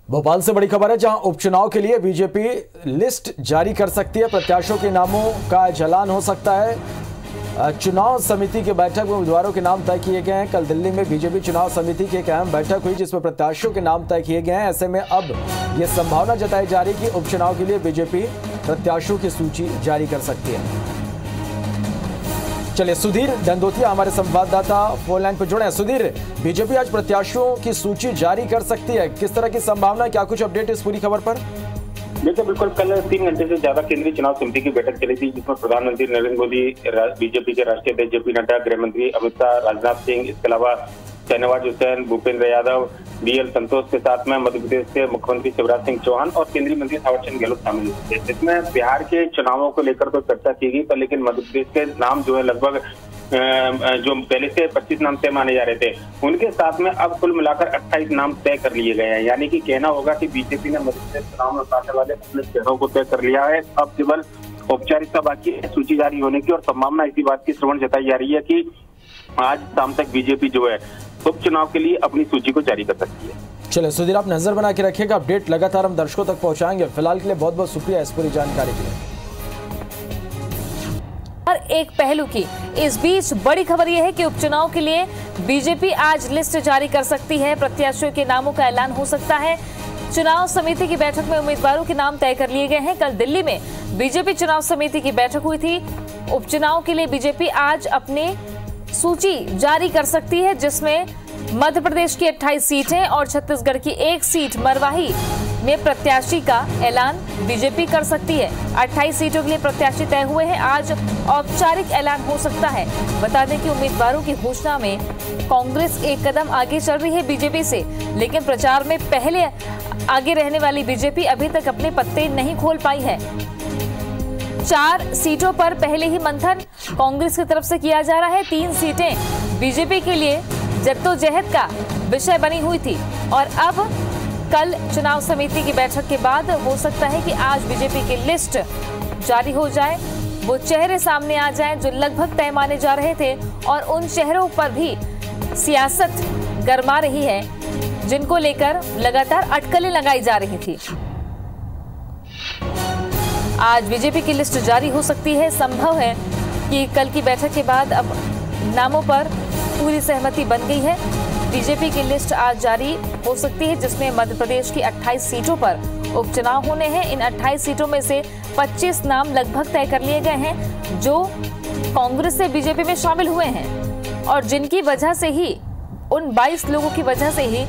भोपाल से बड़ी खबर है, जहां उपचुनाव के लिए बीजेपी लिस्ट जारी कर सकती है। प्रत्याशियों के नामों का ऐलान हो सकता है। चुनाव समिति की बैठक में उम्मीदवारों के नाम तय किए गए हैं। कल दिल्ली में बीजेपी चुनाव समिति की एक अहम बैठक हुई, जिसमें प्रत्याशियों के नाम तय किए गए हैं। ऐसे में अब यह संभावना जताई जा रही है कि उपचुनाव के लिए बीजेपी प्रत्याशियों की सूची जारी कर सकती है। चलिए, सुधीर दंदोतिया हमारे संवाददाता फोन लाइन पर जुड़े हैं। सुधीर, बीजेपी आज प्रत्याशियों की सूची जारी कर सकती है, किस तरह की संभावना, क्या कुछ अपडेट इस पूरी खबर पर? देखिए, बिल्कुल कल 3 घंटे से ज्यादा केंद्रीय चुनाव समिति की बैठक चली थी, जिसमें प्रधानमंत्री नरेंद्र मोदी, बीजेपी के राष्ट्रीय अध्यक्ष जेपी नड्डा, गृह मंत्री अमित शाह, राजनाथ सिंह, इसके अलावा शहनवाज हुसैन, भूपेंद्र यादव, बीएल संतोष के साथ में मध्य प्रदेश के मुख्यमंत्री शिवराज सिंह चौहान और केंद्रीय मंत्री थावरचंद गहलोत शामिल थे। इसमें बिहार के चुनावों को लेकर तो चर्चा की गई, पर लेकिन मध्य प्रदेश के नाम जो है लगभग जो पहले से 25 नाम तय माने जा रहे थे, उनके साथ में अब कुल मिलाकर 28 नाम तय कर लिए गए हैं। यानी कि कहना होगा कि बीजेपी ने मध्य प्रदेश चुनाव में उतारने वाले अपने चेहरों को तय कर लिया है। अब केवल औपचारिकता बाकी है सूची जारी होने की, और संभावना इसी बात की श्रवण जताई जा रही है कि आज शाम तक बीजेपी जो है उपचुनाव के लिए अपनी सूची को जारी कर सकती है। चलिए सुधीर, आप नजर बना के रखिएगा, अपडेट लगातार हम दर्शकों तक पहुंचाएंगे। फिलहाल के लिए बहुत बहुत शुक्रिया इस पूरी जानकारी के लिए। और एक पहलू की इस बीच बड़ी खबर यह है कि उपचुनाव के लिए बीजेपी आज लिस्ट जारी कर सकती है। प्रत्याशियों के नामों का ऐलान हो सकता है। चुनाव समिति की बैठक में उम्मीदवारों के नाम तय कर लिए गए हैं। कल दिल्ली में बीजेपी चुनाव समिति की बैठक हुई थी। उपचुनाव के लिए बीजेपी आज अपनी सूची जारी कर सकती है, जिसमें मध्य प्रदेश की 28 सीटें और छत्तीसगढ़ की 1 सीट मरवाही में प्रत्याशी का ऐलान बीजेपी कर सकती है। 28 सीटों के लिए प्रत्याशी तय हुए हैं। आज औपचारिक ऐलान हो सकता है। बता दें कि उम्मीदवारों की घोषणा में कांग्रेस एक कदम आगे चल रही है बीजेपी से, लेकिन प्रचार में पहले आगे रहने वाली बीजेपी अभी तक अपने पत्ते नहीं खोल पाई है। 4 सीटों पर पहले ही मंथन कांग्रेस की तरफ से किया जा रहा है। 3 सीटें बीजेपी के लिए जद्दोजहद का विषय बनी हुई थी, और अब कल चुनाव समिति की बैठक के बाद हो सकता है कि आज बीजेपी की लिस्ट जारी हो जाए, वो चेहरे सामने आ जाएं जो लगभग तय माने जा रहे थे, और उन चेहरों पर भी सियासत गरमा रही है, जिनको लेकर लगातार अटकलें लगाई जा रही थी। आज बीजेपी की लिस्ट जारी हो सकती है। संभव है कि कल की बैठक के बाद अब नामों पर पूरी सहमति बन गई है। बीजेपी की लिस्ट आज जारी हो सकती है, जिसमें मध्य प्रदेश की 28 सीटों पर उपचुनाव होने हैं। इन 28 सीटों में से 25 नाम लगभग तय कर लिए गए हैं, जो कांग्रेस से बीजेपी में शामिल हुए हैं, और जिनकी वजह से ही, उन 22 लोगों की वजह से ही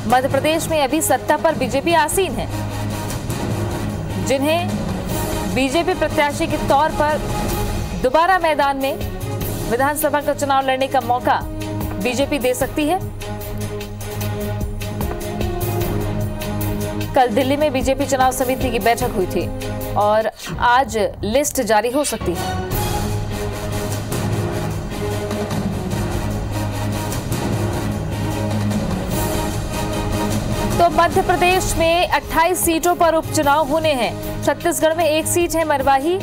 मध्य प्रदेश में अभी सत्ता पर बीजेपी आसीन है, जिन्हें बीजेपी प्रत्याशी के तौर पर दोबारा मैदान में विधानसभा का चुनाव लड़ने का मौका बीजेपी दे सकती है। कल दिल्ली में बीजेपी चुनाव समिति की बैठक हुई थी, और आज लिस्ट जारी हो सकती है। तो मध्य प्रदेश में 28 सीटों पर उपचुनाव होने हैं। छत्तीसगढ़ में 1 सीट है मरवाही।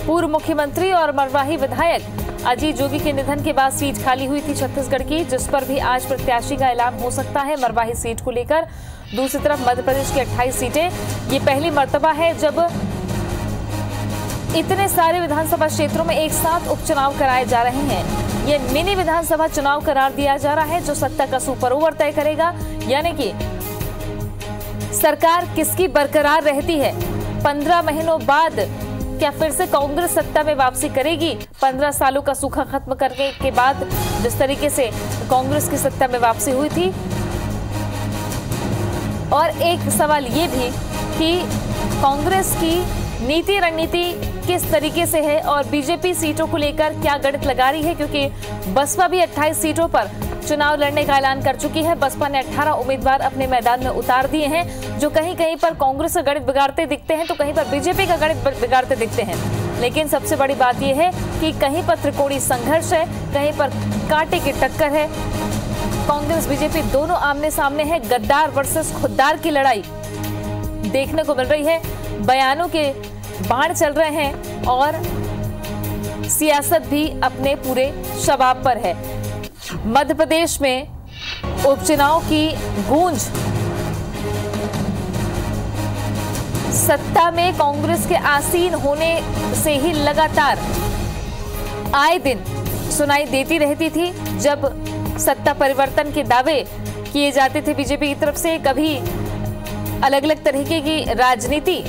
पूर्व मुख्यमंत्री और मरवाही विधायक अजीत जोगी के निधन के बाद सीट खाली हुई थी छत्तीसगढ़ की, जिस पर भी आज प्रत्याशी का ऐलान हो सकता है मरवाही सीट को लेकर। दूसरी तरफ मध्य प्रदेश की 28 सीटें, ये पहली मर्तबा है जब इतने सारे विधानसभा क्षेत्रों में एक साथ उपचुनाव कराए जा रहे हैं। ये मिनी विधानसभा चुनाव करार दिया जा रहा है, जो सत्ता का सुपर ओवर तय करेगा, यानी कि सरकार किसकी बरकरार रहती है। 15 महीनों बाद क्या फिर से कांग्रेस सत्ता में वापसी करेगी? 15 सालों का सूखा खत्म करने के बाद जिस तरीके से कांग्रेस की सत्ता में वापसी हुई थी। और एक सवाल ये भी कि कांग्रेस की नीति रणनीति किस तरीके से है, और बीजेपी सीटों को लेकर क्या गणित लगा रही है, क्योंकि बसपा भी 28 सीटों पर चुनाव लड़ने का ऐलान कर चुकी है। बसपा ने 18 उम्मीदवार अपने मैदान में उतार दिए हैं, जो कहीं कहीं पर कांग्रेस का गणित बिगाड़ते दिखते हैं, तो कहीं पर बीजेपी का गणित बिगाड़ते दिखते हैं। लेकिन सबसे बड़ी बात यह है कि कहीं पर त्रिकोणीय संघर्ष है, कहीं पर कांटे की टक्कर है। कांग्रेस बीजेपी दोनों आमने सामने है। गद्दार वर्सेस खुद्दार की लड़ाई देखने को मिल रही है। बयानों के बाण चल रहे हैं, और सियासत भी अपने पूरे शबाब पर है। मध्य प्रदेश में उपचुनाव की गूंज सत्ता में कांग्रेस के आसीन होने से ही लगातार आए दिन सुनाई देती रहती थी। जब सत्ता परिवर्तन के दावे किए जाते थे बीजेपी की तरफ से, कभी अलग अलग तरीके की राजनीति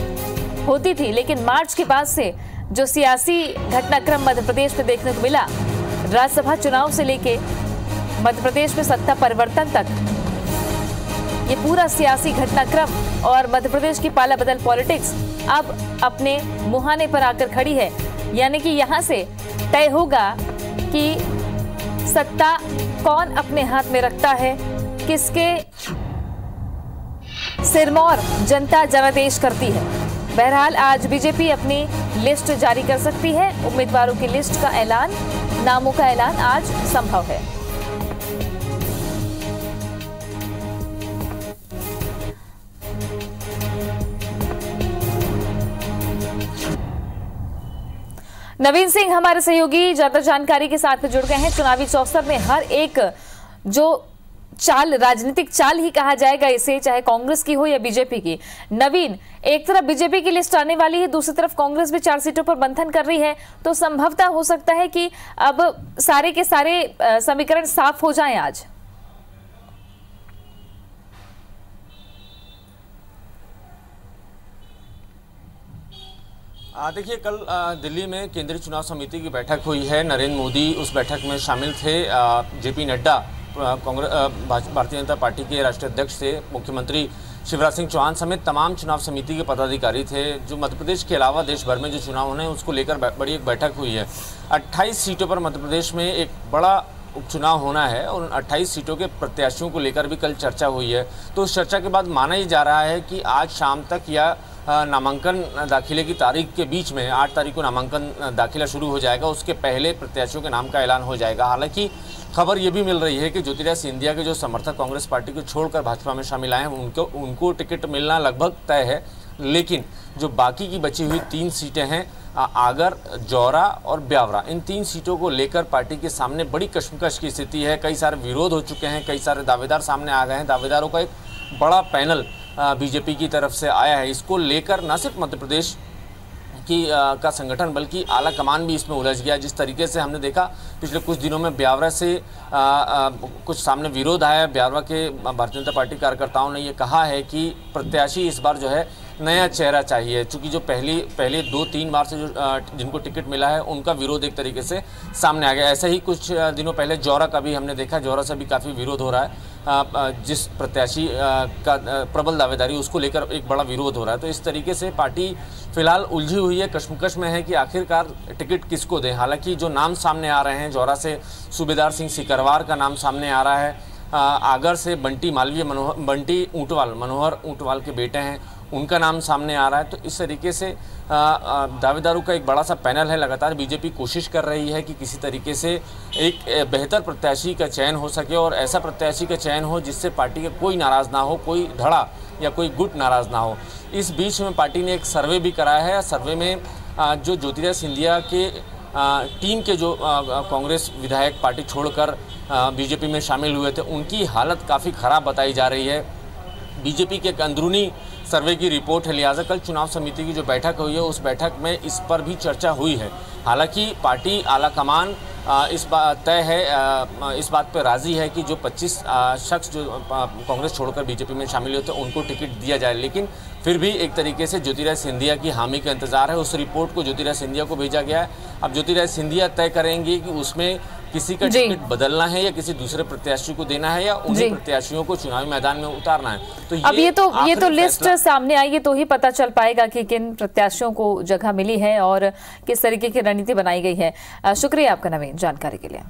होती थी, लेकिन मार्च के बाद से जो सियासी घटनाक्रम मध्य प्रदेश में देखने को मिला, राज्यसभा चुनाव से लेके मध्य प्रदेश में सत्ता परिवर्तन तक, ये पूरा सियासी घटनाक्रम और मध्य प्रदेश की पाला बदल पॉलिटिक्स अब अपने मुहाने पर आकर खड़ी है। यानी कि यहां से तय होगा कि सत्ता कौन अपने हाथ में रखता है, किसके सिरमौर जनता जनादेश करती है। बहरहाल आज बीजेपी अपनी लिस्ट जारी कर सकती है। उम्मीदवारों की लिस्ट का ऐलान, नामों का ऐलान आज संभव है। नवीन सिंह हमारे सहयोगी ज्यादा जानकारी के साथ जुड़ गए हैं। चुनावी चौसर में हर एक जो चाल, राजनीतिक चाल ही कहा जाएगा इसे, चाहे कांग्रेस की हो या बीजेपी की। नवीन, एक तरफ बीजेपी की लिस्ट आने वाली है, दूसरी तरफ कांग्रेस भी 4 सीटों पर मंथन कर रही है, तो संभवतः हो सकता है कि अब सारे के सारे समीकरण साफ हो जाएं आज। देखिए, कल दिल्ली में केंद्रीय चुनाव समिति की बैठक हुई है। नरेंद्र मोदी उस बैठक में शामिल थे। जेपी नड्डा, कांग्रेस भारतीय जनता पार्टी के राष्ट्रीय अध्यक्ष थे, मुख्यमंत्री शिवराज सिंह चौहान समेत तमाम चुनाव समिति के पदाधिकारी थे। जो मध्य प्रदेश के अलावा देश भर में जो चुनाव होने हैं उसको लेकर बड़ी एक बैठक हुई है। 28 सीटों पर मध्य प्रदेश में एक बड़ा उपचुनाव होना है और 28 सीटों के प्रत्याशियों को लेकर भी कल चर्चा हुई है। तो उस चर्चा के बाद माना ही जा रहा है कि आज शाम तक या नामांकन दाखिले की तारीख के बीच में 8 तारीख को नामांकन दाखिला शुरू हो जाएगा, उसके पहले प्रत्याशियों के नाम का ऐलान हो जाएगा। हालांकि खबर ये भी मिल रही है कि ज्योतिरादित्य सिंधिया के जो समर्थक कांग्रेस पार्टी को छोड़कर भाजपा में शामिल आए हैं उनको टिकट मिलना लगभग तय है। लेकिन जो बाकी की बची हुई 3 सीटें हैं, आगर, जौरा और ब्यावरा, इन 3 सीटों को लेकर पार्टी के सामने बड़ी कशमकश की स्थिति है। कई सारे विरोध हो चुके हैं, कई सारे दावेदार सामने आ गए हैं। दावेदारों का एक बड़ा पैनल बीजेपी की तरफ से आया है। इसको लेकर न सिर्फ मध्य प्रदेश की का संगठन बल्कि आला कमान भी इसमें उलझ गया। जिस तरीके से हमने देखा पिछले कुछ दिनों में ब्यावरा से कुछ सामने विरोध आया। ब्यावरा के भारतीय जनता पार्टी कार्यकर्ताओं ने ये कहा है कि प्रत्याशी इस बार जो है नया चेहरा चाहिए, चूँकि जो पहले 2-3 बार से जो जिनको टिकट मिला है उनका विरोध एक तरीके से सामने आ गया। ऐसे ही कुछ दिनों पहले जौरा का भी हमने देखा, जौरा से भी काफ़ी विरोध हो रहा है। जिस प्रत्याशी का प्रबल दावेदारी उसको लेकर एक बड़ा विरोध हो रहा है। तो इस तरीके से पार्टी फिलहाल उलझी हुई है, कश्मकश में है कि आखिरकार टिकट किसको दें। हालांकि जो नाम सामने आ रहे हैं, जौरा से सूबेदार सिंह सिकरवार का नाम सामने आ रहा है, आगर से बंटी ऊंटवाल, मनोहर ऊंटवाल के बेटे हैं, उनका नाम सामने आ रहा है। तो इस तरीके से दावेदारों का एक बड़ा सा पैनल है। लगातार बीजेपी कोशिश कर रही है कि किसी तरीके से एक बेहतर प्रत्याशी का चयन हो सके और ऐसा प्रत्याशी का चयन हो जिससे पार्टी का कोई नाराज़ ना हो, कोई धड़ा या कोई गुट नाराज़ ना हो। इस बीच में पार्टी ने एक सर्वे भी कराया है। सर्वे में जो ज्योतिरादित्य सिंधिया के टीम के जो कांग्रेस विधायक पार्टी छोड़कर बीजेपी में शामिल हुए थे, उनकी हालत काफ़ी ख़राब बताई जा रही है। बीजेपी के एक अंदरूनी सर्वे की रिपोर्ट है, लिहाजा कल चुनाव समिति की जो बैठक हुई है उस बैठक में इस पर भी चर्चा हुई है। हालांकि पार्टी आला कमान इस बात पर राज़ी है कि जो 25 शख्स जो कांग्रेस छोड़कर बीजेपी में शामिल होते हैं उनको टिकट दिया जाए, लेकिन फिर भी एक तरीके से ज्योतिरादित्य सिंधिया की हामी का इंतजार है। उस रिपोर्ट को ज्योतिरादित्य सिंधिया को भेजा गया है। अब ज्योतिरादित्य सिंधिया तय करेंगे कि उसमें किसी का टिकट बदलना है या किसी दूसरे प्रत्याशी को देना है या उन्हीं प्रत्याशियों को चुनावी मैदान में उतारना है। तो अब ये तो लिस्ट सामने आएगी तो ही पता चल पाएगा कि किन प्रत्याशियों को जगह मिली है और किस तरीके की रणनीति बनाई गई है। शुक्रिया आपका नवीन जानकारी के लिए।